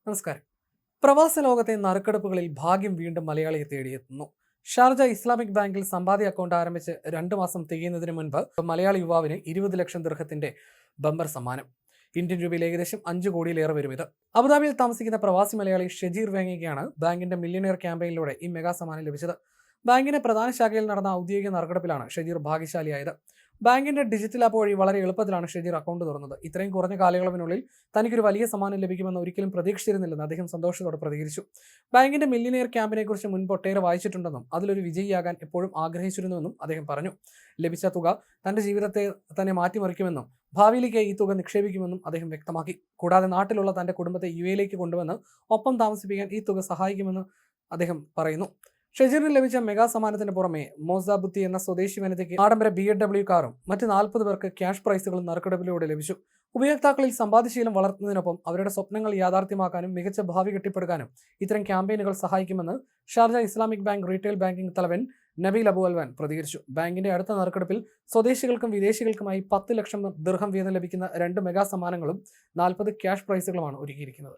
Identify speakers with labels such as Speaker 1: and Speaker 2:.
Speaker 1: നമസ്കാരം. പ്രവാസ ലോകത്തെ നറുക്കെടുപ്പുകളിൽ ഭാഗ്യം വീണ്ടും മലയാളിയെ തേടിയെത്തുന്നു. ഷാർജ ഇസ്ലാമിക് ബാങ്കിൽ സമ്പാദ്യ അക്കൗണ്ട് ആരംഭിച്ച് 2 മാസം തികയുന്നതിന് മുൻപ് മലയാളി യുവാവിന് 20 ലക്ഷം ദിർഹത്തിന്റെ ബമ്പർ സമ്മാനം. ഇന്ത്യൻ രൂപയിൽ ഏകദേശം 5 കോടിയിലേറെ വരും ഇത്. അബുദാബിയിൽ താമസിക്കുന്ന പ്രവാസി മലയാളി ഷെജീർ വേങ്ങയ്ക്കാണ് ബാങ്കിന്റെ മില്യണിയർ ക്യാമ്പയിനിലൂടെ ഈ മെഗാ സമ്മാനം ലഭിച്ചത്. ബാങ്കിന്റെ പ്രധാന ശാഖയിൽ നടന്ന ഔദ്യോഗിക നറുക്കെടുപ്പിലാണ് ഷെജീർ ഭാഗ്യശാലിയായത്. ബാങ്കിന്റെ ഡിജിറ്റൽ ആപ്പ് വഴി വളരെ എളുപ്പത്തിലാണ് ഷെജീർ അക്കൗണ്ട് തുറന്നത്. ഇത്രയും കുറഞ്ഞ കാലയളവിനുള്ളിൽ തനിക്കൊരു വലിയ സമ്മാനം ലഭിക്കുമെന്ന് ഒരിക്കലും പ്രതീക്ഷിച്ചിരുന്നില്ലെന്ന് അദ്ദേഹം സന്തോഷത്തോടെ പ്രതികരിച്ചു. ബാങ്കിന്റെ മില്യനിയർ ക്യാമ്പിനെ കുറിച്ച് മുൻപ് ഒട്ടേറെ വായിച്ചിട്ടുണ്ടെന്നും അതിലൊരു വിജയിയാകാൻ എപ്പോഴും ആഗ്രഹിച്ചിരുന്നുവെന്നും അദ്ദേഹം പറഞ്ഞു. ലഭിച്ച തുക തന്റെ ജീവിതത്തെ തന്നെ മാറ്റിമറിക്കുമെന്നും ഭാവിയിലേക്ക് ഈ തുക നിക്ഷേപിക്കുമെന്നും അദ്ദേഹം വ്യക്തമാക്കി. കൂടാതെ നാട്ടിലുള്ള തന്റെ കുടുംബത്തെ യുഎയിലേക്ക് കൊണ്ടുവന്ന് ഒപ്പം താമസിപ്പിക്കാൻ ഈ തുക സഹായിക്കുമെന്ന് അദ്ദേഹം പറയുന്നു. ഷെജീറിന് ലഭിച്ച മെഗാ സമ്മാനത്തിന് പുറമെ മോസാബുത്തി എന്ന സ്വദേശി വനിതയ്ക്ക് ആഡംബര BMW കാറും മറ്റ് 40 പേർക്ക് ക്യാഷ് പ്രൈസുകളും നറുക്കെടുപ്പിലൂടെ ലഭിച്ചു. ഉപയോക്താക്കളിൽ സമ്പാദ്യശീലം വളർത്തുന്നതിനൊപ്പം അവരുടെ സ്വപ്നങ്ങൾ യാഥാർത്ഥ്യമാക്കാനും മികച്ച ഭാവി കെട്ടിപ്പടുക്കാനും ഇത്തരം ക്യാമ്പയിനുകൾ സഹായിക്കുമെന്ന് Sharjah Islamic bank retail banking തലവൻ നബീൽ അബു അൽവാൻ പ്രതികരിച്ചു. ബാങ്കിന്റെ അടുത്ത നറുക്കെടുപ്പിൽ സ്വദേശികൾക്കും വിദേശികൾക്കുമായി 10 ലക്ഷം ദിർഹം വീതം ലഭിക്കുന്ന 2 മെഗാ സമ്മാനങ്ങളും 40 ക്യാഷ് പ്രൈസുകളുമാണ് ഒരുക്കിയിരിക്കുന്നത്.